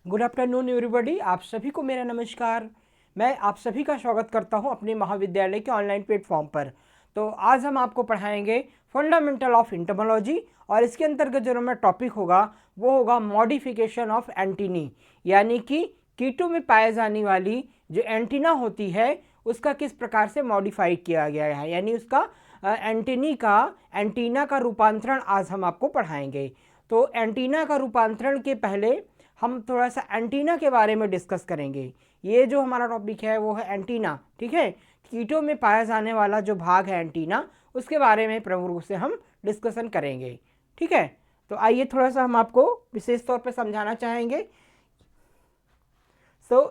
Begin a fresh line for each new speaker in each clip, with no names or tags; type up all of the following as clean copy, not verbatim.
Good afternoon everybody. आप सभी को मेरा नमस्कार। मैं आप सभी का स्वागत करता हूं अपने महाविद्यालय के ऑनलाइन प्लेटफॉर्म पर। तो आज हम आपको पढ़ाएंगे फंडामेंटल ऑफ इंटमोलॉजी और इसके अंतर्गत जो हमारा टॉपिक होगा वो होगा मॉडिफिकेशन ऑफ एंटीनी, यानी कि कीटों में पाए जाने वाली जो एंटीना होती है उसका किस प्रकार से मॉडिफाई किया गया है, यानी उसका एंटीना का रूपांतरण आज हम आपको पढ़ाएंगे। तो एंटीना का रूपांतरण के पहले हम थोड़ा सा एंटीना के बारे में डिस्कस करेंगे। ये जो हमारा टॉपिक है वो है एंटीना, ठीक है। कीटों में पाया जाने वाला जो भाग है एंटीना, उसके बारे में प्रमुख रूप से हम डिस्कशन करेंगे, ठीक है। तो आइए थोड़ा सा हम आपको विशेष तौर पे समझाना चाहेंगे।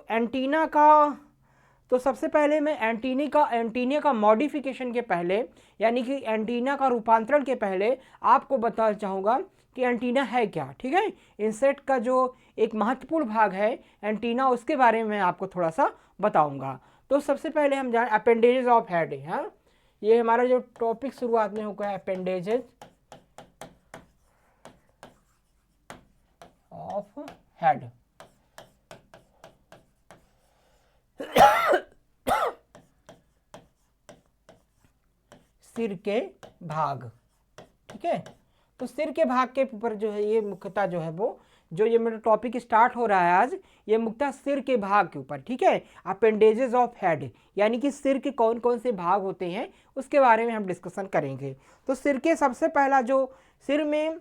एंटीना का, तो सबसे पहले मैं एंटीना का मॉडिफिकेशन के पहले, यानी कि एंटीना का रूपांतरण के पहले आपको बताना चाहूँगा कि एंटीना है क्या, ठीक है। इंसेक्ट का जो एक महत्वपूर्ण भाग है एंटीना, उसके बारे में आपको थोड़ा सा बताऊंगा। तो सबसे पहले हम जान अपेंडेजेस ऑफ हेड, हाँ, ये हमारा जो टॉपिक शुरुआत में होगा अपेंडेजेस ऑफ हेड। सिर के भाग, ठीक है। तो सिर के भाग के ऊपर जो है ये मुख्यतः जो है वो जो ये मेरा टॉपिक स्टार्ट हो रहा है आज, ये मुख्यतः सिर के भाग के ऊपर, ठीक है। अपेंडेजेस ऑफ हेड, यानी कि सिर के कौन कौन से भाग होते हैं उसके बारे में हम डिस्कशन करेंगे। तो सिर के सबसे पहला जो सिर में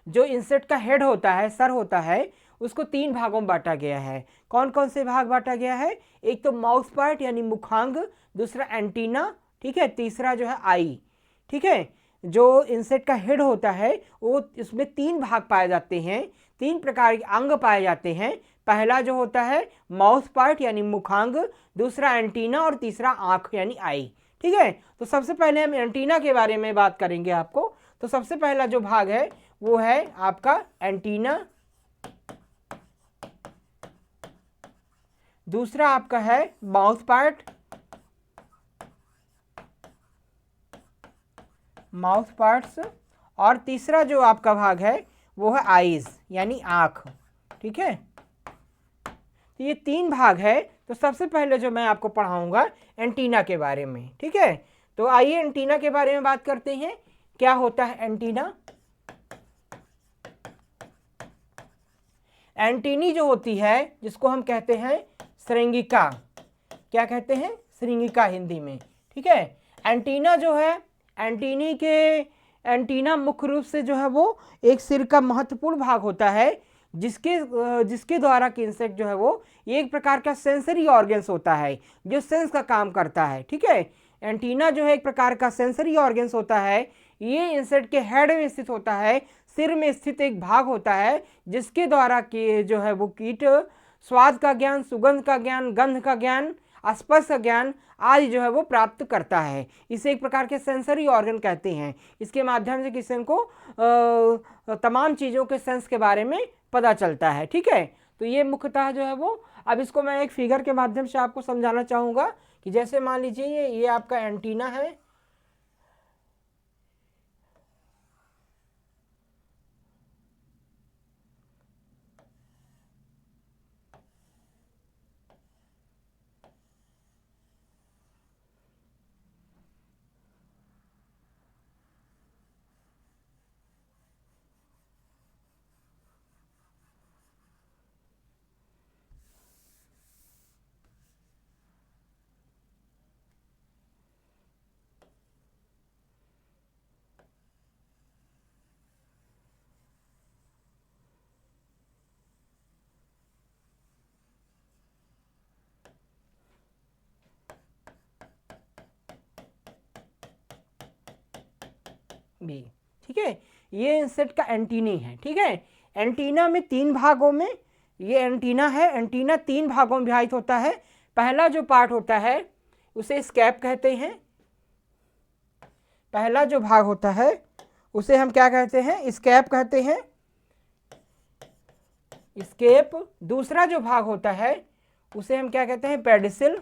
जो इंसेक्ट का हेड होता है, सर होता है, उसको तीन भागों में बांटा गया है। कौन कौन से भाग बांटा गया है? एक तो माउथ पार्ट यानी मुखांग, दूसरा एंटीना, ठीक है, तीसरा जो है आई, ठीक है। जो इंसेक्ट का हेड होता है वो इसमें तीन भाग पाए जाते हैं, तीन प्रकार के अंग पाए जाते हैं। पहला जो होता है माउथ पार्ट यानी मुखांग, दूसरा एंटीना और तीसरा आंख यानी आई, ठीक है। तो सबसे पहले हम एंटीना के बारे में बात करेंगे आपको। तो सबसे पहला जो भाग है वो है आपका एंटीना, दूसरा आपका है माउथ पार्ट, माउथ पार्ट्स, और तीसरा जो आपका भाग है वो है आईज यानी आँख, ठीक है। तो ये तीन भाग है। तो सबसे पहले जो मैं आपको पढ़ाऊंगा एंटीना के बारे में, ठीक है। तो आइए एंटीना के बारे में बात करते हैं। क्या होता है एंटीना? एंटीनी जो होती है जिसको हम कहते हैं श्रृंगिका, क्या कहते हैं? श्रृंगिका हिंदी में, ठीक है। एंटीना जो है, एंटीना मुख्य रूप से जो है वो एक सिर का महत्वपूर्ण भाग होता है जिसके द्वारा कि इंसेक्ट जो है वो एक प्रकार का सेंसरी ऑर्गन्स होता है जो सेंस का काम करता है, ठीक है। एंटीना जो है एक प्रकार का सेंसरी ऑर्गन्स होता है। ये इंसेक्ट के हेड में स्थित होता है, सिर में स्थित एक भाग होता है जिसके द्वारा कि जो है वो कीट स्वाद का ज्ञान, सुगंध का ज्ञान, गंध का ज्ञान, स्पर्श का ज्ञान आदि जो है वो प्राप्त करता है। इसे एक प्रकार के सेंसरी ऑर्गन कहते हैं। इसके माध्यम से किसी को तमाम चीज़ों के सेंस के बारे में पता चलता है, ठीक है। तो ये मुख्यतः जो है वो, अब इसको मैं एक फिगर के माध्यम से आपको समझाना चाहूँगा कि जैसे मान लीजिए ये आपका एंटीना है, भी, ठीक है। ये इंसेक्ट का एंटीनी है, ठीक है। एंटीना में तीन भागों में ये एंटीना है। एंटीना तीन भागों में विभाजित होता है। पहला जो पार्ट होता है उसे स्कैप कहते हैं। पहला जो भाग होता है उसे हम क्या कहते हैं? स्कैप कहते हैं, स्केप। दूसरा जो भाग होता है उसे हम क्या कहते हैं? पेडिसिल।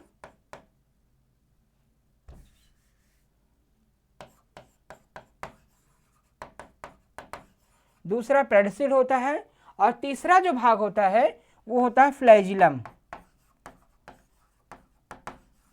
दूसरा पेडिसिल होता है। और तीसरा जो भाग होता है वो होता है फ्लैजिलम।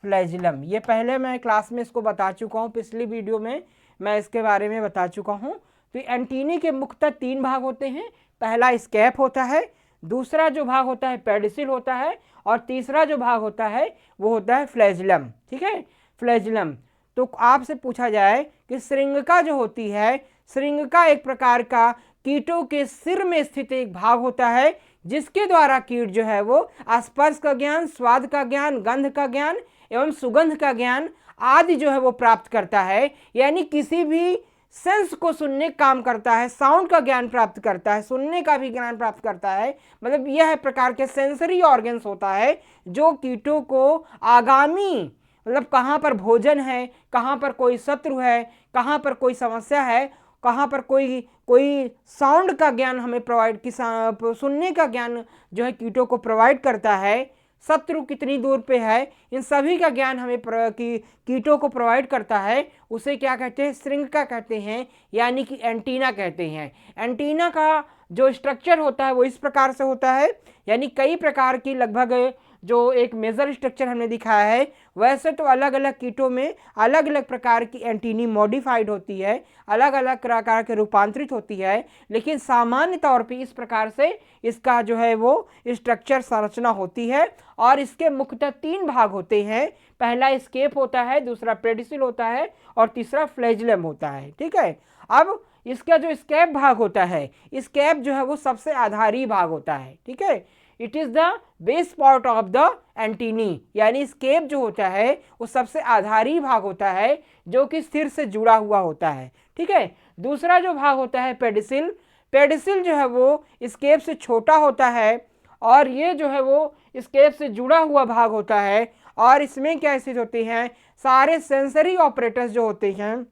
फ्लैजिलम ये पहले मैं क्लास में इसको बता चुका हूँ, पिछली वीडियो में मैं इसके बारे में बता चुका हूँ। तो एंटीनी के मुख्यतः 3 भाग होते हैं। पहला स्कैप होता है, दूसरा जो भाग होता है पेडिसिल होता है, और तीसरा जो भाग होता है वो होता है फ्लैजिलम। ठीक है, फ्लैजिलम। तो आपसे पूछा जाए कि श्रृंगिका जो होती है, श्रृंगिका एक प्रकार का कीटों के सिर में स्थित एक भाग होता है जिसके द्वारा कीट जो है वो स्पर्श का ज्ञान, स्वाद का ज्ञान, गंध का ज्ञान एवं सुगंध का ज्ञान आदि जो है वो प्राप्त करता है। यानी किसी भी सेंस को सुनने काम करता है, साउंड का ज्ञान प्राप्त करता है, सुनने का भी ज्ञान प्राप्त करता है। मतलब यह प्रकार के सेंसरी ऑर्गन्स होता है जो कीटों को आगामी, मतलब कहाँ पर भोजन है, कहाँ पर कोई शत्रु है, कहाँ पर कोई समस्या है, कहाँ पर कोई साउंड का ज्ञान हमें प्रोवाइड, सुनने का ज्ञान जो है कीटों को प्रोवाइड करता है, शत्रु कितनी दूर पे है, इन सभी का ज्ञान हमें कीटों को प्रोवाइड करता है। उसे क्या कहते हैं? श्रृंगिका कहते हैं, यानी कि एंटीना कहते हैं। एंटीना का जो स्ट्रक्चर होता है वो इस प्रकार से होता है, यानी कई प्रकार की, लगभग जो एक मेजर स्ट्रक्चर हमने दिखाया है, वैसे तो अलग अलग कीटों में अलग अलग प्रकार की एंटीनी मॉडिफाइड होती है, अलग अलग प्रकार के रूपांतरित होती है, लेकिन सामान्य तौर पे इस प्रकार से इसका जो है वो स्ट्रक्चर संरचना होती है। और इसके मुख्यतः 3 भाग होते हैं। पहला स्केप होता है, दूसरा पेडिसिल होता है और तीसरा फ्लैजिलम होता है। ठीक है, अब इसका जो स्केप भाग होता है, स्केप जो है वो सबसे आधारी भाग होता है। ठीक है, it is the base part of the antennae, यानी स्केप जो होता है वो सबसे आधारी भाग होता है जो कि सिर से जुड़ा हुआ होता है। ठीक है, दूसरा जो भाग होता है पेडिसिल, पेडिसिल जो है वो स्केप से छोटा होता है और ये जो है वो स्केप से जुड़ा हुआ भाग होता है। और इसमें क्या स्थित होती हैं? सारे सेंसरी ऑपरेटर्स जो होते हैं,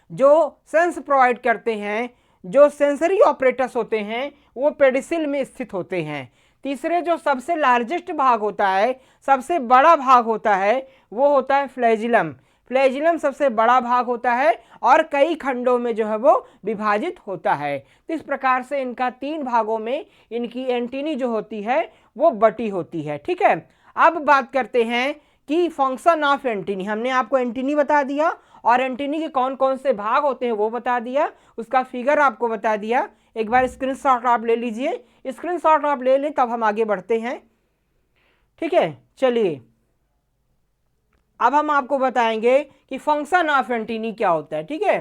जो सेंस प्रोवाइड करते हैं, जो सेंसरी ऑपरेटर्स होते हैं, वो पेडिसिल में स्थित होते हैं। तीसरे जो सबसे लार्जेस्ट भाग होता है, सबसे बड़ा भाग होता है, वो होता है फ्लैजिलम। फ्लैजिलम सबसे बड़ा भाग होता है और कई खंडों में जो है वो विभाजित होता है। तो इस प्रकार से इनका 3 भागों में इनकी एंटीनी जो होती है वो बटी होती है। ठीक है, अब बात करते हैं कि फंक्शन ऑफ एंटीनी। हमने आपको एंटीनी बता दिया और एंटीनी के कौन कौन से भाग होते हैं वो बता दिया, उसका फिगर आपको बता दिया। एक बार स्क्रीनशॉट आप ले लीजिए, स्क्रीनशॉट आप ले लें तब हम आगे बढ़ते हैं। ठीक है, चलिए अब हम आपको बताएंगे कि फंक्शन ऑफ एंटीनी क्या होता है। ठीक है,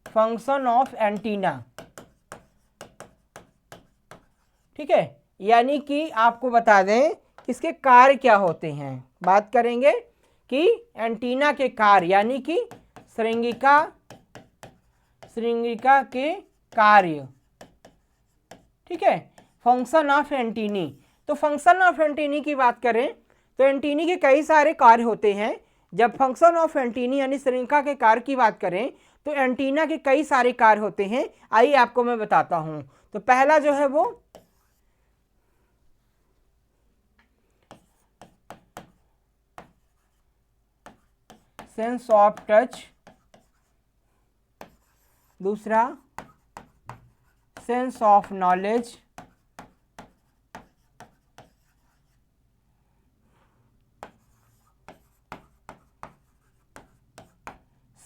फंक्शन ऑफ एंटीना। ठीक है, यानी कि आपको बता दें इसके कार्य क्या होते हैं। बात करेंगे कि एंटीना के कार्य, यानी कि श्रृंगिका के कार्य। ठीक है, फंक्शन ऑफ एंटीनी। तो फंक्शन ऑफ एंटीनी की बात करें तो एंटीनी के कई सारे कार्य होते हैं। जब फंक्शन ऑफ एंटीनी यानी श्रृंगिका के कार्य की बात करें तो एंटीना के कई सारे कार्य होते हैं। आइए आपको मैं बताता हूं। तो पहला जो है वो सेंस ऑफ टच, दूसरा sense of knowledge,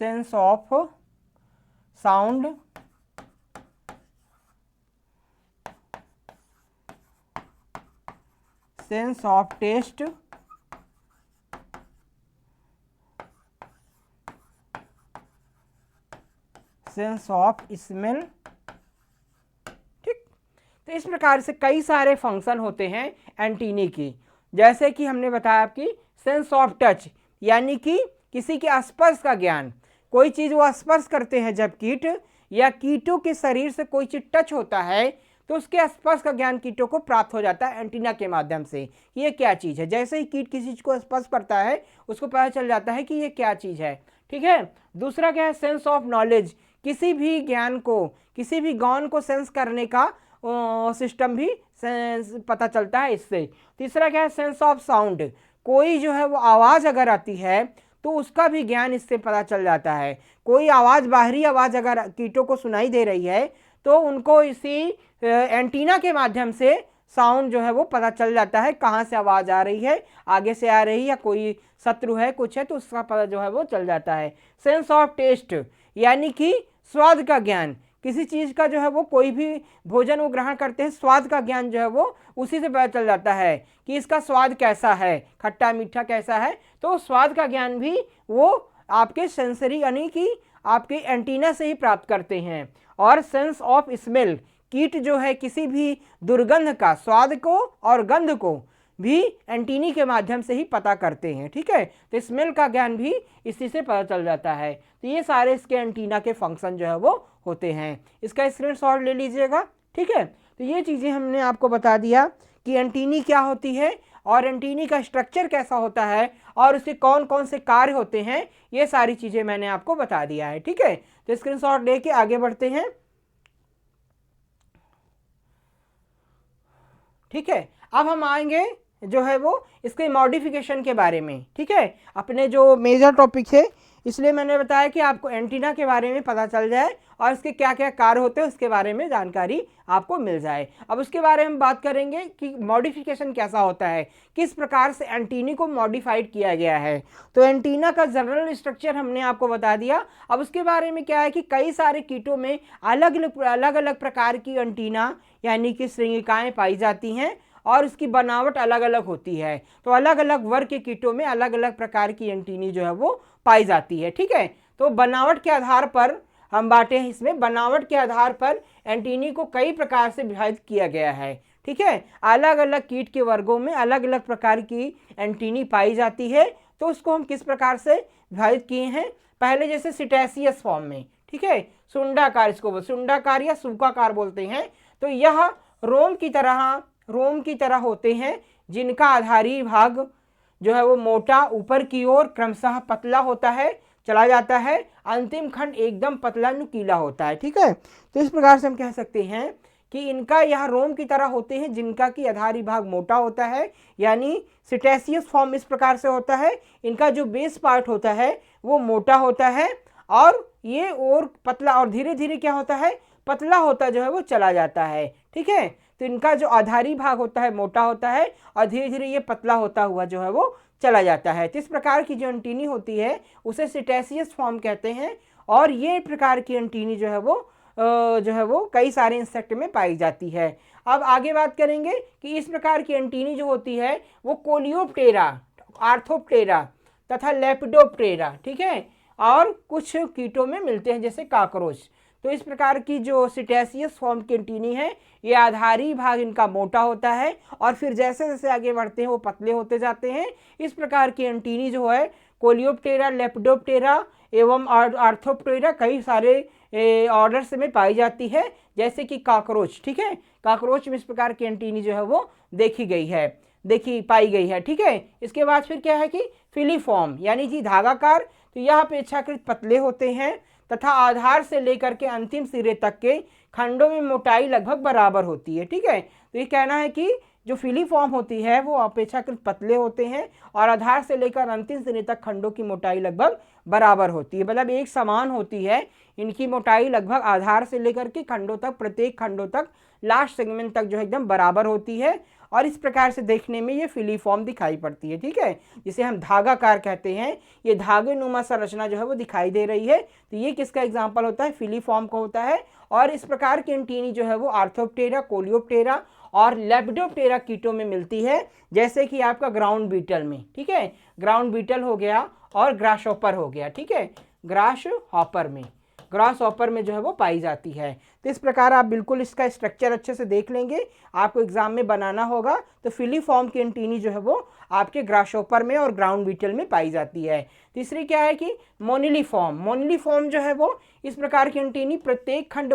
sense of sound, sense of taste, sense of smell. ठीक, तो इस प्रकार से कई सारे फंक्शन होते हैं एंटीनी की। जैसे कि हमने बताया आपकी सेंस ऑफ टच, यानी कि किसी के स्पर्श का ज्ञान, कोई चीज़ वो स्पर्श करते हैं जब कीट या कीटों के शरीर से कोई चीज़ टच होता है तो उसके स्पर्श का ज्ञान कीटों को प्राप्त हो जाता है एंटीना के माध्यम से। ये क्या चीज़ है? जैसे ही कीट किसी चीज़ को स्पर्श करता है उसको पता चल जाता है कि ये क्या चीज़ है। ठीक है, दूसरा क्या है? सेंस ऑफ नॉलेज, किसी भी ज्ञान को, किसी भी गौन को सेंस करने का सिस्टम भी पता चलता है इससे। तीसरा क्या है? सेंस ऑफ साउंड, कोई जो है वो आवाज़ अगर आती है तो उसका भी ज्ञान इससे पता चल जाता है। कोई आवाज़, बाहरी आवाज़ अगर कीटों को सुनाई दे रही है तो उनको इसी एंटीना के माध्यम से साउंड जो है वो पता चल जाता है, कहाँ से आवाज़ आ रही है, आगे से आ रही है या कोई शत्रु है, कुछ है, तो उसका पता जो है वो चल जाता है। सेंस ऑफ टेस्ट यानी कि स्वाद का ज्ञान, किसी चीज़ का जो है वो कोई भी भोजन वो ग्रहण करते हैं, स्वाद का ज्ञान जो है वो उसी से पता चल जाता है कि इसका स्वाद कैसा है, खट्टा मीठा कैसा है। तो स्वाद का ज्ञान भी वो आपके सेंसरी यानी कि आपके एंटीना से ही प्राप्त करते हैं। और सेंस ऑफ स्मेल, कीट जो है किसी भी दुर्गंध का स्वाद को और गंध को भी एंटीनी के माध्यम से ही पता करते हैं। ठीक है, तो स्मेल का ज्ञान भी इसी से पता चल जाता है। तो ये सारे इसके एंटीना के फंक्शन जो है वो होते हैं। इसका स्क्रीनशॉट ले लीजिएगा। ठीक है, तो ये चीज़ें हमने आपको बता दिया कि एंटीनी क्या होती है और एंटीनी का स्ट्रक्चर कैसा होता है और उसके कौन कौन से कार्य होते हैं, ये सारी चीज़ें मैंने आपको बता दिया है। ठीक है, तो स्क्रीनशॉट लेके आगे बढ़ते हैं। ठीक है, अब हम आएंगे जो है वो इसके मॉडिफिकेशन के बारे में। ठीक है, अपने जो मेजर टॉपिक है इसलिए मैंने बताया कि आपको एंटीना के बारे में पता चल जाए और इसके क्या क्या कार्य होते हैं उसके बारे में जानकारी आपको मिल जाए। अब उसके बारे में बात करेंगे कि मॉडिफिकेशन कैसा होता है, किस प्रकार से एंटीनी को मॉडिफाइड किया गया है। तो एंटीना का जनरल स्ट्रक्चर हमने आपको बता दिया। अब उसके बारे में क्या है कि कई सारे कीटों में अलग अलग प्रकार की एंटीना यानी कि श्रृंगिकाएँ पाई जाती हैं और उसकी बनावट अलग अलग होती है। तो अलग अलग वर्ग के कीटों में अलग अलग प्रकार की एंटीनी जो है वो पाई जाती है। ठीक है, तो बनावट के आधार पर हम बांटे हैं इसमें, बनावट के आधार पर एंटीनी को कई प्रकार से विभाजित किया गया है। ठीक है, अलग अलग कीट के वर्गों में अलग अलग प्रकार की एंटीनी पाई जाती है। तो उसको हम किस प्रकार से विभाजित किए हैं, पहले जैसे सिटेसियस फॉर्म में। ठीक है, सुंडाकार, इसको सुंडाकार या सूकाकार बोलते हैं। तो यह रोम की तरह होते हैं जिनका आधारी भाग जो है वो मोटा ऊपर की ओर क्रमशः पतला होता है, चला जाता है, अंतिम खंड एकदम पतला नुकीला होता है। ठीक है, तो इस प्रकार से हम कह सकते हैं कि इनका यह रोम की तरह होते हैं जिनका कि आधारी भाग मोटा होता है, यानी सिटेसियस फॉर्म इस प्रकार से होता है। इनका जो बेस पार्ट होता है वो मोटा होता है और ये और पतला, और धीरे धीरे क्या होता है, पतला होता जो है वो चला जाता है। ठीक है, तो इनका जो आधारी भाग होता है मोटा होता है और धीरे धीरे ये पतला होता हुआ जो है वो चला जाता है। तो इस प्रकार की जो एंटीनी होती है उसे सिटेसियस फॉर्म कहते हैं। और ये प्रकार की एंटीनी जो है वो कई सारे इंसेक्ट में पाई जाती है। अब आगे बात करेंगे कि इस प्रकार की एंटीनी जो होती है वो कोलियोप्टेरा, आर्थोप्टेरा तथा लेपिडोप्टेरा, ठीक है, और कुछ कीटों में मिलते हैं जैसे काकरोच। तो इस प्रकार की जो सिटेसियस फॉर्म की एंटीनी है ये आधारी भाग इनका मोटा होता है और फिर जैसे जैसे आगे बढ़ते हैं वो पतले होते जाते हैं। इस प्रकार की एंटीनी जो है कोलियोप्टेरा, लेपिडोप्टेरा एवं आर्थोप्टेरा कई सारे ऑर्डर्स में पाई जाती है, जैसे कि काकरोच। ठीक है, काकरोच में इस प्रकार की एंटीनी जो है वो पाई गई है। ठीक है, इसके बाद फिर क्या है कि फिलीफॉर्म यानी कि धागाकार। तो यह अपेक्षाकृत पतले होते हैं तथा आधार से लेकर के अंतिम सिरे तक के खंडों में मोटाई लगभग बराबर होती है। ठीक है, तो ये कहना है कि जो फिलीफॉर्म होती है वो अपेक्षाकृत पतले होते हैं और आधार से लेकर अंतिम सिरे तक खंडों की मोटाई लगभग बराबर होती है, मतलब एक समान होती है। इनकी मोटाई लगभग आधार से लेकर के खंडों तक, प्रत्येक खंडों तक, लास्ट सेगमेंट तक जो है एकदम बराबर होती है और इस प्रकार से देखने में ये फिलीफॉर्म दिखाई पड़ती है। ठीक है, जिसे हम धागाकार कहते हैं। ये धागे नुमा संरचना जो है वो दिखाई दे रही है। तो ये किसका एग्जाम्पल होता है, फिलीफॉर्म का होता है। और इस प्रकार की एंटीनी जो है वो आर्थोप्टेरा, कोलियोप्टेरा और लेपिडोप्टेरा कीटों में मिलती है, जैसे कि आपका ग्राउंड बीटल में। ठीक है, ग्राउंड बीटल हो गया और ग्रासहॉपर हो गया। ठीक है, ग्रासहॉपर में जो है वो पाई जाती है। तो इस प्रकार आप बिल्कुल इसका स्ट्रक्चर अच्छे से देख लेंगे, आपको एग्जाम में बनाना होगा। तो फिलीफॉर्म की एंटीनी जो है वो आपके ग्रासहॉपर में और ग्राउंड बीटल में पाई जाती है। तीसरी क्या है कि मोनिलीफॉर्म जो है वो इस प्रकार की एंटीनी प्रत्येक खंड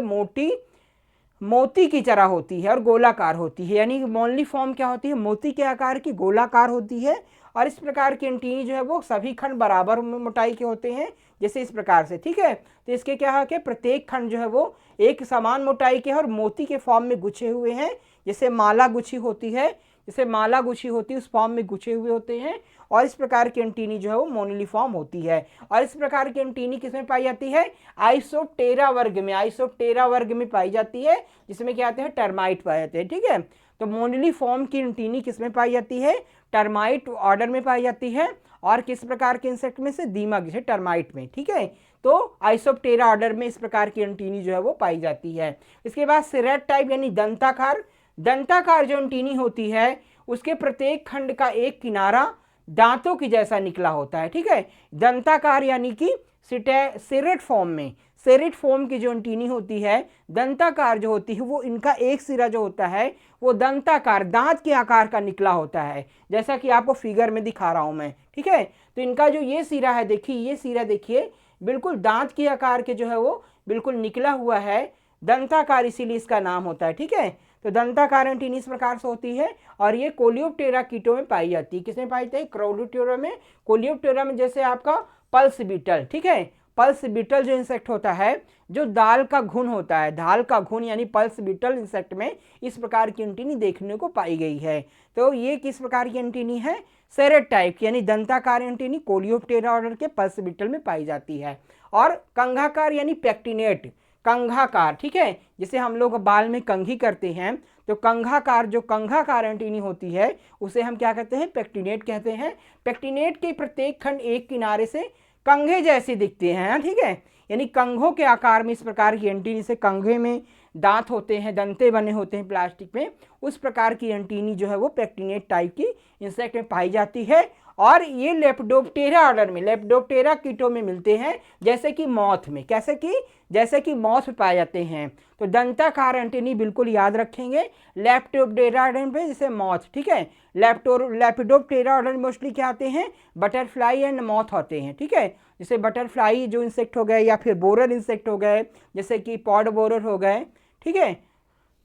मोती की तरह होती है और गोलाकार होती है। यानी मोनिलीफॉर्म क्या होती है, मोती के आकार की गोलाकार होती है और इस प्रकार की एंटीनी जो है वो सभी खंड बराबर मोटाई के होते हैं, जैसे इस प्रकार से। ठीक है, तो इसके क्या है कि प्रत्येक खंड जो है वो एक समान मोटाई के और मोती के फॉर्म में गुच्छे हुए हैं, जैसे माला गुच्छी होती है, जैसे माला गुच्छी होती है उस फॉर्म में गुच्छे हुए होते हैं, और इस प्रकार की एंटीनी जो है वो मोनिलिफॉर्म होती है। और इस प्रकार की एंटीनी किसमें पाई जाती है? आइसोप्टेरा वर्ग में, आइसोप्टेरा वर्ग में पाई जाती है, जिसमें क्या आते हैं? टर्माइट पाए जाते हैं। ठीक है, तो मोनिलिफॉर्म की एंटीनी किसमें पाई जाती है? टर्माइट ऑर्डर में पाई जाती है। और किस प्रकार के इंसेक्ट में से? दीमक, जैसे टर्माइट में। ठीक है, तो आइसोप्टेरा ऑर्डर में इस प्रकार की एंटीनी जो है वो पाई जाती है। इसके बाद सिरेट टाइप यानी दंताकार। दंताकार जो एंटीनी होती है उसके प्रत्येक खंड का एक किनारा दांतों की जैसा निकला होता है। ठीक है, दंताकार यानी कि सिरेट फॉर्म में, सेरिट फॉर्म की जो एंटीनी होती है, दंताकार जो होती है, वो इनका एक सिरा जो होता है वो दंताकार, दांत के आकार का निकला होता है, जैसा कि आपको फिगर में दिखा रहा हूं मैं। ठीक है, तो इनका जो ये सिरा है, देखिए ये सिरा देखिए बिल्कुल दांत के आकार के जो है वो बिल्कुल निकला हुआ है, दंताकार, इसीलिए इसका नाम होता है। ठीक है, तो दंताकार एंटीनी इस प्रकार से होती है, और ये कोलियोप्टेरा कीटों में पाई जाती है। किसमें पाई जाती है? कोलियोप्टेरा में। कोलियोप्टेरा में जैसे आपका पल्स बीटल। ठीक है, पल्स बीटल जो इंसेक्ट होता है, जो दाल का घुन होता है, दाल का घुन यानी पल्स बीटल इंसेक्ट में इस प्रकार की एंटीनी देखने को पाई गई है। तो ये किस प्रकार की एंटीनी है? सेरेट टाइप यानी दंताकार एंटीनी कोलियोप्टेरा ऑर्डर के पल्स बीटल में पाई जाती है। और कंघाकार यानी पेक्टिनेट, कंघाकार। ठीक है, जैसे हम लोग बाल में कंघी करते हैं, तो कंघाकार, जो कंघाकार एंटीनी होती है उसे हम क्या कहते हैं? पेक्टिनेट कहते हैं। पेक्टिनेट के प्रत्येक खंड एक किनारे से कंघे जैसे दिखते हैं। ठीक है, यानी कंघों के आकार में इस प्रकार की एंटीनी, से कंघे में दांत होते हैं, दंते बने होते हैं प्लास्टिक में, उस प्रकार की एंटीनी जो है वो पेक्टिनेट टाइप की इंसेक्ट में पाई जाती है। और ये लेपिडोप्टेरा ऑर्डर में, लेपिडोप्टेरा कीटों में मिलते हैं, जैसे कि मॉथ में। कैसे कि? जैसे कि मॉथ में पाए जाते हैं। तो दंताकार एंटीनी बिल्कुल याद रखेंगे, लेपिडोप्टेरा ऑर्डर में जैसे मॉथ। ठीक है, लेपिडोप्टेरा ऑर्डर में मोस्टली क्या आते हैं? बटरफ्लाई एंड मॉथ होते हैं। ठीक है, जैसे बटरफ्लाई जो इंसेक्ट हो गए, या फिर बोरर इंसेक्ट हो गए, जैसे कि पॉड बोरर हो गए। ठीक है,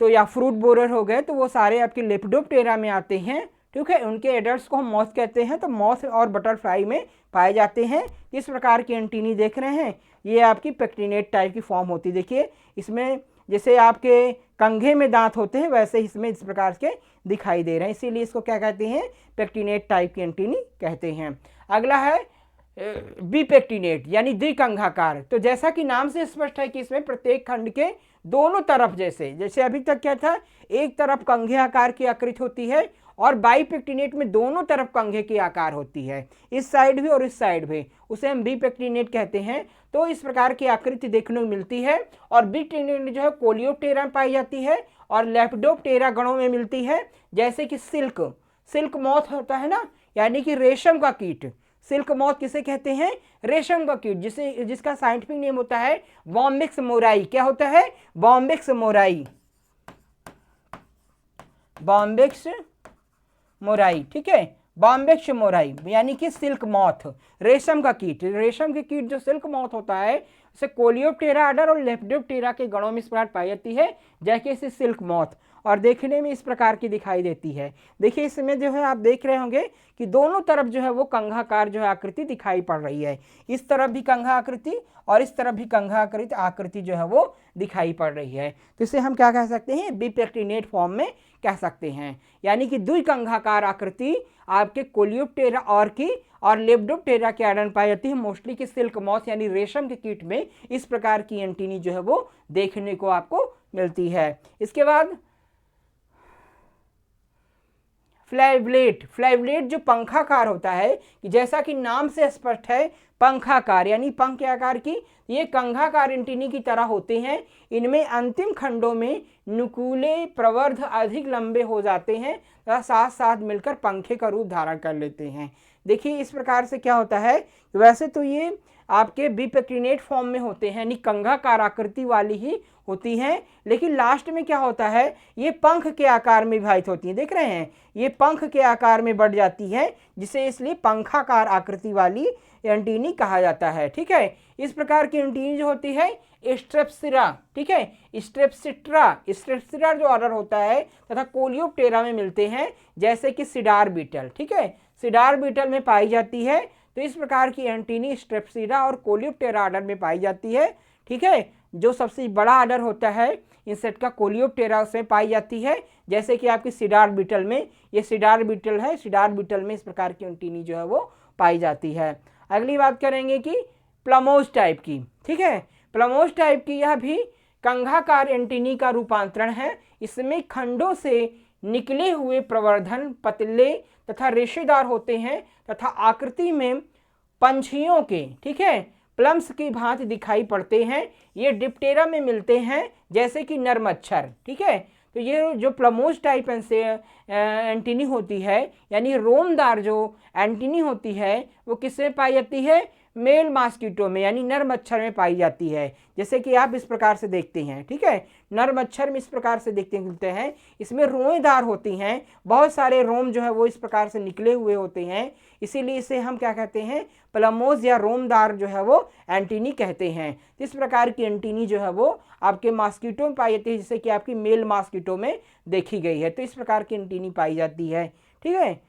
तो या फ्रूट बोरर हो गए, तो वो सारे आपके लेपिडोप्टेरा में आते हैं। ठीक है, उनके एडल्ट्स को हम मॉथ कहते हैं। तो मॉथ और बटरफ्लाई में पाए जाते हैं। इस प्रकार की एंटीनी देख रहे हैं, ये आपकी पेक्टिनेट टाइप की फॉर्म होती है। देखिए इसमें जैसे आपके कंघे में दांत होते हैं, वैसे इसमें इस प्रकार के दिखाई दे रहे हैं, इसीलिए इसको क्या कहते हैं? पेक्टिनेट टाइप की एंटीनी कहते हैं। अगला है बिपेक्टिनेट यानी द्विकंघाकार। तो जैसा कि नाम से स्पष्ट है कि इसमें प्रत्येक खंड के दोनों तरफ, जैसे अभी तक क्या था, एक तरफ कंघे आकार की आकृति होती है, और बाइपेक्टिनेट में दोनों तरफ कंघे की आकार होती है, इस साइड भी और इस साइड भी, उसे हम बिपेक्टिनेट कहते हैं। तो इस प्रकार की आकृति देखने को मिलती है। और बिपेक्टिनेट जो है कोलियोप्टेरा में पाई जाती है और लेपिडोप्टेरा गणों में मिलती है, जैसे कि सिल्क मॉथ होता है ना, यानी कि रेशम का कीट। सिल्क मॉथ किसे कहते हैं? रेशम का कीट, जिसका साइंटिफिक नेम होता है बॉम्बिक्स मोराई। क्या होता है? Bombyx mori, Bombyx mori. ठीक है, बॉम्बिक्स मोराई यानी कि सिल्क मॉथ, रेशम का कीट। रेशम के कीट जो सिल्क मॉथ होता है, उसे कोलियोप्टेरा ऑर्डर और लेपिडोप्टेरा के गणों में इस प्रकार पाई जाती है, जैसे सिल्क मॉथ, और देखने में इस प्रकार की दिखाई देती है। देखिए इसमें जो है आप देख रहे होंगे कि दोनों तरफ जो है वो कंघाकार जो है आकृति दिखाई पड़ रही है, इस तरफ भी कंघा आकृति और इस तरफ भी कंघा आकृति जो है वो दिखाई पड़ रही है। तो इसे हम क्या कह सकते हैं? बिपेक्टिनेट फॉर्म में कह सकते हैं, यानी कि द्विकंघाकार आकृति आपके कोलियोप्टेरा और लेपिडोप्टेरा के आर्डर पाई जाती है, मोस्टली कि सिल्क मॉथ यानी रेशम के कीट में इस प्रकार की एंटीनी जो है वो देखने को आपको मिलती है। इसके बाद फ्लैवलेट जो पंखाकार होता है, कि जैसा कि नाम से स्पष्ट है पंखाकार यानी पंख के आकार की, ये कंघाकार एंटीनी की तरह होते हैं। इनमें अंतिम खंडों में नुकीले प्रवर्ध अधिक लंबे हो जाते हैं तथा साथ साथ मिलकर पंखे का रूप धारण कर लेते हैं। देखिए इस प्रकार से क्या होता है, वैसे तो ये आपके बिपेक्टिनेट फॉर्म में होते हैं, यानी कंघाकार आकृति वाली ही होती हैं, लेकिन लास्ट में क्या होता है, ये पंख के आकार में विभाजित होती हैं। देख रहे हैं, ये पंख के आकार में बढ़ जाती है, जिसे इसलिए पंखाकार आकृति वाली एंटीनी कहा जाता है। ठीक है, इस प्रकार की एंटीनी जो होती है स्ट्रेप्सिरा, ठीक है, स्ट्रेप्सिरा जो ऑर्डर होता है तथा कोलियोप्टेरा में मिलते हैं, जैसे कि सिडार बीटल। ठीक है, सिडार बीटल में पाई जाती है। तो इस प्रकार की एंटीनी स्ट्रेप्सिरा और कोलियोप्टेरा ऑर्डर में पाई जाती है। ठीक है, जो सबसे बड़ा ऑर्डर होता है इंसेक्ट का कोलियोप्टेरा उसमें पाई जाती है, जैसे कि आपकी सीडार बीटल में, ये सीडार बीटल है, सीडार बीटल में इस प्रकार की एंटीनी जो है वो पाई जाती है। अगली बात करेंगे कि प्लमोज टाइप की, ठीक है। प्लमोज टाइप की यह भी कंघाकार एंटीनी का रूपांतरण है। इसमें खंडों से निकले हुए प्रवर्धन पतले तथा रेशेदार होते हैं तथा आकृति में पंछियों के, ठीक है, प्लम्स की भांति दिखाई पड़ते हैं। ये डिप्टेरा में मिलते हैं, जैसे कि नर मच्छर, ठीक है। तो ये जो प्लमोज टाइप एंटीनी होती है, यानी रोमदार जो एंटीनी होती है, वो किसमें पाई जाती है? मेल मॉस्किटो में, यानी नर मच्छर में पाई जाती है, जैसे कि आप इस प्रकार से देखते हैं, ठीक है। नर मच्छर में इस प्रकार से देखते मिलते हैं। इसमें रोएदार होती हैं, बहुत सारे रोम जो है वो इस प्रकार से निकले हुए होते हैं, इसीलिए इसे हम क्या कहते हैं? प्लमोज या रोमदार जो है वो एंटीनी कहते हैं। इस प्रकार की एंटीनी जो है वो आपके मॉस्किटो में पाई जाती है, जैसे कि आपकी मेल मॉस्किटो में देखी गई है। तो इस प्रकार की एंटीनी पाई जाती है, ठीक है।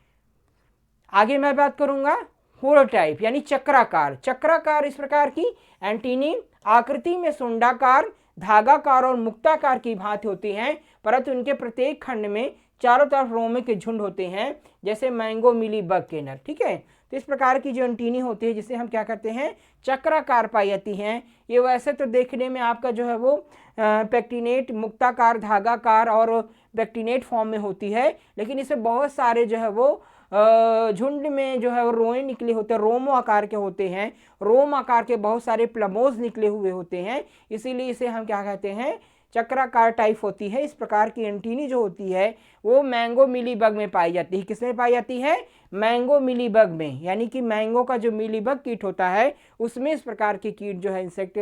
आगे मैं बात करूंगा होलोटाइप, यानी चक्राकार। चक्राकार इस प्रकार की एंटीनी आकृति में सुंडाकार, धागाकार और मुक्ताकार की भांति होती हैं, परंतु उनके प्रत्येक खंड में चारों तरफ रोमे के झुंड होते हैं, जैसे मैंगो मिली बग के नर, ठीक है। तो इस प्रकार की जो एंटीनी होती है, जिसे हम क्या कहते हैं? चक्राकार पाई जाती हैं। ये वैसे तो देखने में आपका जो है वो पेक्टिनेट, मुक्ताकार, धागाकार और पेक्टिनेट फॉर्म में होती है, लेकिन इसमें बहुत सारे जो है वो झुंड में जो है वो रोए निकले होते हैं, रोमो आकार के होते हैं, रोम आकार के बहुत सारे प्लमोज निकले हुए होते हैं, इसीलिए इसे हम क्या कहते हैं? चक्राकार टाइप होती है। इस प्रकार की एंटीनी जो होती है वो मैंगो मिलीबग में पाई जाती है। किसमें पाई जाती है? मैंगो मिलीबग में, यानी कि मैंगो का जो मिलीबग कीट होता है उसमें इस प्रकार के कीट जो है इंसेक्ट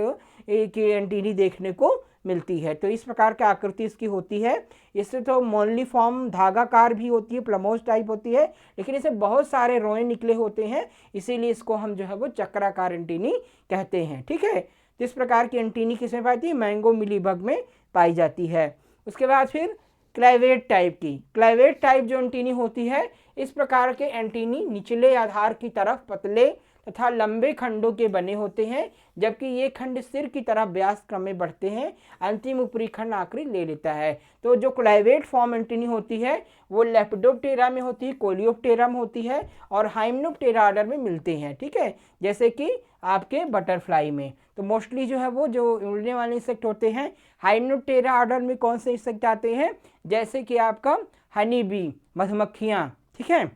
की एंटीनी देखने को मिलती है। तो इस प्रकार की आकृति इसकी होती है। इससे तो मोनली फॉर्म धागाकार भी होती है, प्लमोज टाइप होती है, लेकिन इसे बहुत सारे रोए निकले होते हैं, इसीलिए इसको हम जो है वो चक्राकार एंटीनी कहते हैं, ठीक है। तो इस प्रकार की एंटीनी किसमें पाई जाती है? मैंगो मिलीबग में पाई जाती है। उसके बाद फिर क्लेवेट टाइप की, क्लेवेट टाइप जो एंटीनी होती है, इस प्रकार के एंटीनी निचले आधार की तरफ पतले तथा लंबे खंडों के बने होते हैं, जबकि ये खंड सिर की तरफ व्यास क्रम में बढ़ते हैं, अंतिम ऊपरी खंड आखिरी ले लेता है। तो जो क्लेवेट फॉर्म एंटीनी होती है वो लेपिडोप्टेरा में होती है, कोलियोप्टेरा में होती है और हाइमेनोप्टेरा ऑर्डर में मिलते हैं, ठीक है, जैसे कि आपके बटरफ्लाई में। तो मोस्टली जो है वो जो उड़ने वाले इंसेक्ट होते हैं, हाइमेनोप्टेरा ऑर्डर में कौन से इंसेक्ट आते हैं? जैसे कि आपका हनी बी, मधुमक्खियाँ, ठीक है,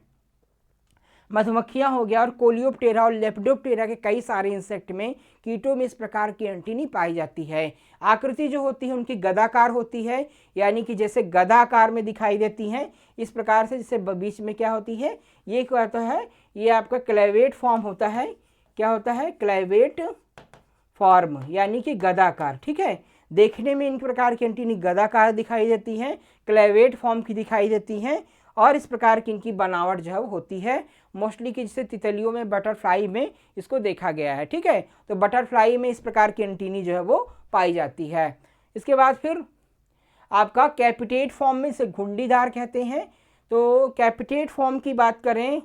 मधुमक्खियाँ हो गया, और कोलियोप्टेरा और लेपिडोप्टेरा के कई सारे इंसेक्ट में, कीटों में इस प्रकार की एंटीनी पाई जाती है। आकृति जो होती है उनकी गदाकार होती है, यानी कि जैसे गदाकार में दिखाई देती हैं, इस प्रकार से, जिससे बीच में क्या होती है? ये क्या होता है? ये आपका क्लेवेट फॉर्म होता है। क्या होता है? क्लेवेट फॉर्म, यानी कि गदाकार, ठीक है। देखने में इन प्रकार की एंटीनी गदाकार दिखाई देती हैं, क्लेवेट फॉर्म की दिखाई देती हैं, और इस प्रकार की इनकी बनावट जो है वो होती है मोस्टली कि जिसे तितलियों में, बटरफ्लाई में इसको देखा गया है, ठीक है। तो बटरफ्लाई में इस प्रकार की एंटीनी जो है वो पाई जाती है। इसके बाद फिर आपका कैपिटेट फॉर्म में इसे घुंडीदार कहते हैं। तो कैपिटेट फॉर्म की बात करें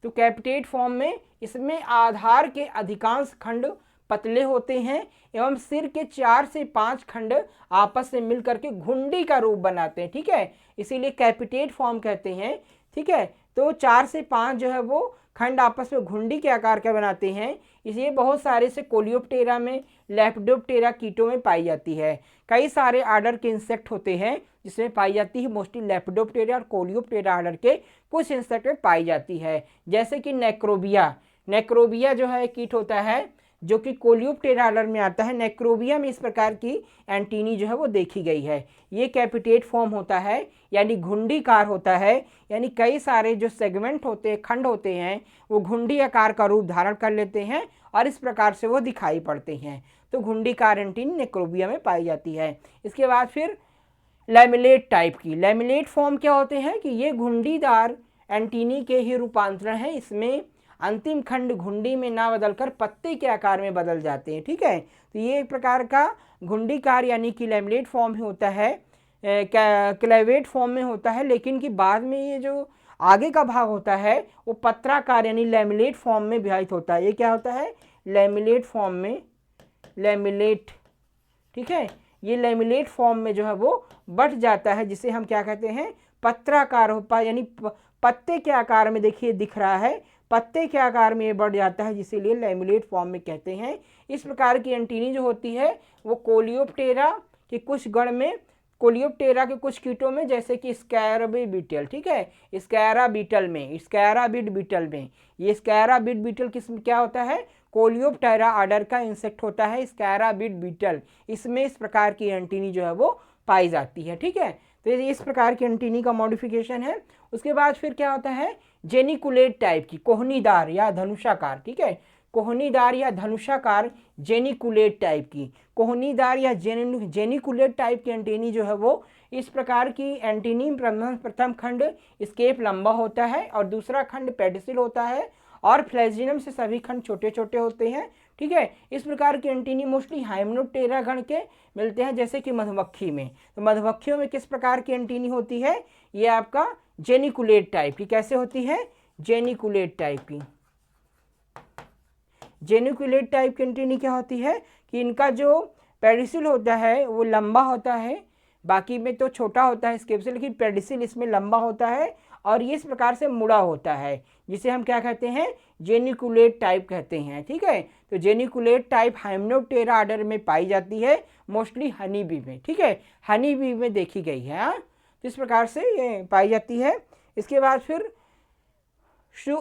तो कैपिटेट फॉर्म में इसमें आधार के अधिकांश खंड पतले होते हैं एवं सिर के 4 से 5 खंड आपस में मिलकर के घुंडी का रूप बनाते हैं, ठीक है, इसीलिए कैपिटेट फॉर्म कहते हैं, ठीक है। तो 4 से 5 जो है वो खंड आपस में घुंडी के आकार का बनाते हैं, इसलिए बहुत सारे से कोलियोप्टेरा में, लेपिडोप्टेरा कीटों में पाई जाती है। कई सारे आर्डर के इंसेक्ट होते हैं जिसमें पाई जाती है, मोस्टली लेपिडोप्टेरा और कोलियोप्टेरा आर्डर के कुछ इंसेक्ट में पाई जाती है, जैसे कि नेक्रोबिया। नेक्रोबिया जो है कीट होता है जो कि कोलियोप्टेरा ऑर्डर में आता है। नेक्रोबिया में इस प्रकार की एंटीनी जो है वो देखी गई है। ये कैपिटेट फॉर्म होता है, यानी घुंडीकार होता है, यानी कई सारे जो सेगमेंट होते हैं, खंड होते हैं, वो घुंडी आकार का रूप धारण कर लेते हैं और इस प्रकार से वो दिखाई पड़ते हैं। तो घुंडीकार एंटीनी नेक्रोबिया में पाई जाती है। इसके बाद फिर लैमिलेट टाइप की, लैमिलेट फॉर्म क्या होते हैं कि ये घुंडीदार एंटीनी के ही रूपांतरण है। इसमें अंतिम खंड घुंडी में ना बदलकर पत्ते के आकार में बदल जाते हैं, ठीक है। तो ये एक प्रकार का घुंडीकार यानी कि लैमिलेट फॉर्म ही होता है, क्लेवेट फॉर्म में होता है, लेकिन कि बाद में ये जो आगे का भाग होता है वो पत्राकार यानी लैमिलेट फॉर्म में विभाजित होता है। ये क्या होता है? लैमिलेट फॉर्म में, लैमिलेट, ठीक है, ये लैमिलेट फॉर्म में जो है वो बढ़ जाता है, जिसे हम क्या कहते हैं, पत्राकार हो पाए, यानी पत्ते के आकार में, देखिए दिख रहा है, पत्ते के आकार में ये बढ़ जाता है, जिसलिए लैमिलेट फॉर्म में कहते हैं। इस प्रकार की एंटीनी जो होती है वो कोलियोप्टेरा के कुछ गण में, कोलियोप्टेरा के कुछ कीटों में, जैसे कि स्कैराबिड बीटल, ठीक है, स्कैराबीटल में, स्कैराबिड बीटल में, ये स्कैराबिड बीटल किस क्या होता है, कोलियोप्टेरा ऑर्डर का इंसेक्ट होता है स्कैराबिड बीटल, इसमें इस प्रकार की एंटीनी जो है वो पाई जाती है, ठीक है। तो ये इस प्रकार की एंटीनी का मॉडिफिकेशन है। उसके बाद फिर क्या होता है, जेनिकुलेट टाइप की, कोहनीदार या धनुषाकार, ठीक है, कोहनीदार या धनुषाकार जेनिकुलेट टाइप की, कोहनीदार या जेनिकुलेट टाइप की एंटीनी जो है वो, इस प्रकार की एंटीनी प्रथम खंड स्केप लंबा होता है और दूसरा खंड पेडिसिल होता है और फ्लैजिनम से सभी खंड छोटे छोटे होते हैं, ठीक है। इस प्रकार की एंटीनी मोस्टली हाइमेनोप्टेरा गण के मिलते हैं, जैसे कि मधुमक्खी में। तो मधुमक्खियों में किस प्रकार की एंटीनी होती है, ये आपका जेनिकुलेट टाइप की, कैसे होती है, जेनिकुलेट टाइप की। जेनिकुलेट टाइप की एंटीनी क्या होती है कि इनका जो पेडिसिल होता है वो लंबा होता है, बाकी में तो छोटा होता है स्केप से, लेकिन पेडिसिल इसमें लंबा होता है और ये इस प्रकार से मुड़ा होता है, जिसे हम क्या कहते हैं, जेनिकुलेट टाइप कहते हैं, ठीक है। तो जेनिकुलेट टाइप हाइमेनोप्टेरा ऑर्डर में पाई जाती है, मोस्टली हनी बी में, ठीक है, हनी बी में देखी गई है, हाँ, तो इस प्रकार से ये पाई जाती है। इसके बाद फिर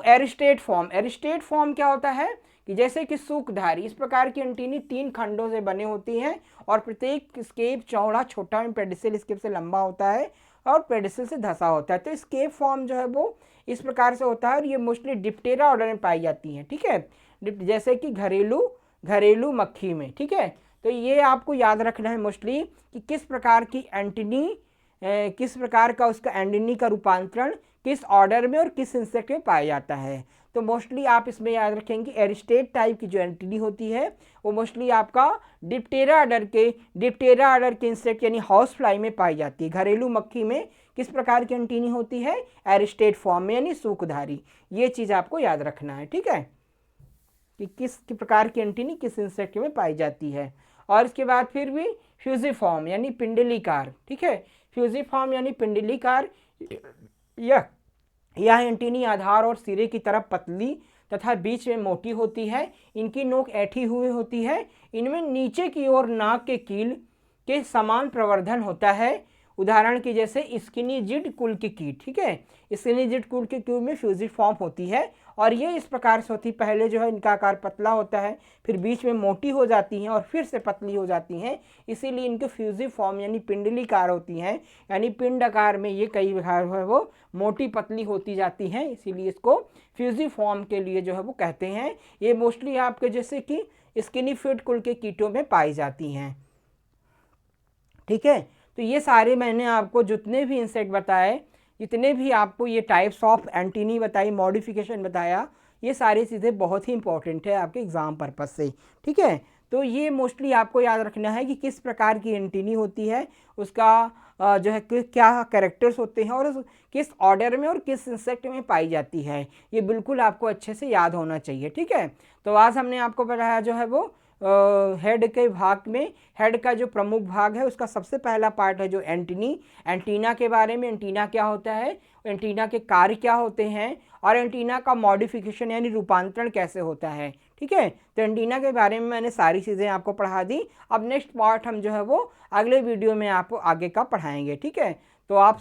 एरिस्टेट फॉर्म, एरिस्टेट फॉर्म क्या होता है कि जैसे कि सूखधारी, इस प्रकार की एंटीनी 3 खंडों से बने होती हैं और प्रत्येक स्केप चौड़ा छोटा में पेडिसिल स्केप से लंबा होता है और पेडिसिल से धसा होता है। तो स्केप फॉर्म जो है वो इस प्रकार से होता है और ये मोस्टली डिप्टेरा ऑर्डर में पाई जाती हैं, ठीक है, जैसे कि घरेलू मक्खी में, ठीक है। तो ये आपको याद रखना है मोस्टली कि किस प्रकार की एंटीनी, किस प्रकार का उसका एंटीनी का रूपांतरण किस ऑर्डर में और किस इंसेक्ट में पाया जाता है। तो मोस्टली आप इसमें याद रखेंगे एरिस्टेट टाइप की जो एंटीनी होती है वो मोस्टली आपका डिप्टेरा ऑर्डर के इंसेक्ट यानी हाउस फ्लाई में पाई जाती है। घरेलू मक्खी में किस प्रकार की एंटीनी होती है, एरिस्टेट फॉर्म में यानी सूखधारी। ये चीज़ आपको याद रखना है, ठीक है, कि किस प्रकार की एंटीनी किस इंसेक्ट में पाई जाती है। और इसके बाद फिर भी फ्यूजिफॉर्म यानी पिंडलीकार, ठीक है, फ्यूजिफॉर्म यानी पिंडलीकार, यह एंटीनी आधार और सिरे की तरफ पतली तथा बीच में मोटी होती है। इनकी नोक ऐठी हुई होती है। इनमें नीचे की ओर नाक के कील के समान प्रवर्धन होता है। उदाहरण की जैसे स्किनीजिड कुल के कीट, ठीक है, स्किनीजिड कुल के कीट में फ्यूजिफॉर्म होती है और ये इस प्रकार से होती, पहले जो है इनका आकार पतला होता है, फिर बीच में मोटी हो जाती हैं और फिर से पतली हो जाती हैं, इसीलिए इनके फ्यूजिफॉर्म यानी पिंडलीकार होती हैं, यानी पिंड आकार में ये कई बार है वो मोटी पतली होती जाती हैं, इसीलिए इसको फ्यूजिफॉर्म के लिए जो है वो कहते हैं। ये मोस्टली आपके जैसे कि स्किनीफिड कुल के कीटों में पाई जाती हैं, ठीक है। तो ये सारे मैंने आपको जितने भी इंसेक्ट बताए, जितने भी आपको ये टाइप्स ऑफ एंटीनी बताई, मॉडिफिकेशन बताया, ये सारी चीज़ें बहुत ही इंपॉर्टेंट है आपके एग्ज़ाम पर्पज़ से, ठीक है। तो ये मोस्टली आपको याद रखना है कि किस प्रकार की एंटीनी होती है, उसका जो है क्या कैरेक्टर्स होते हैं और किस ऑर्डर में और किस इंसेक्ट में पाई जाती है, ये बिल्कुल आपको अच्छे से याद होना चाहिए, ठीक है। तो आज हमने आपको बताया जो है वो हेड के भाग में, हेड का जो प्रमुख भाग है उसका सबसे पहला पार्ट है जो एंटीना के बारे में, एंटीना क्या होता है, एंटीना के कार्य क्या होते हैं और एंटीना का मॉडिफिकेशन यानी रूपांतरण कैसे होता है, ठीक है। तो एंटीना के बारे में मैंने सारी चीज़ें आपको पढ़ा दी। अब नेक्स्ट पार्ट हम जो है वो अगले वीडियो में आपको आगे का पढ़ाएंगे, ठीक है। तो आप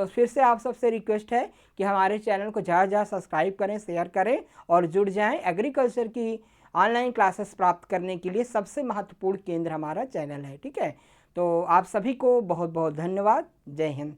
फिर से आप सबसे रिक्वेस्ट है कि हमारे चैनल को ज़्यादा सब्सक्राइब करें, शेयर करें और जुड़ जाएँ। एग्रीकल्चर की ऑनलाइन क्लासेस प्राप्त करने के लिए सबसे महत्वपूर्ण केंद्र हमारा चैनल है, ठीक है। तो आप सभी को बहुत बहुत धन्यवाद। जय हिंद।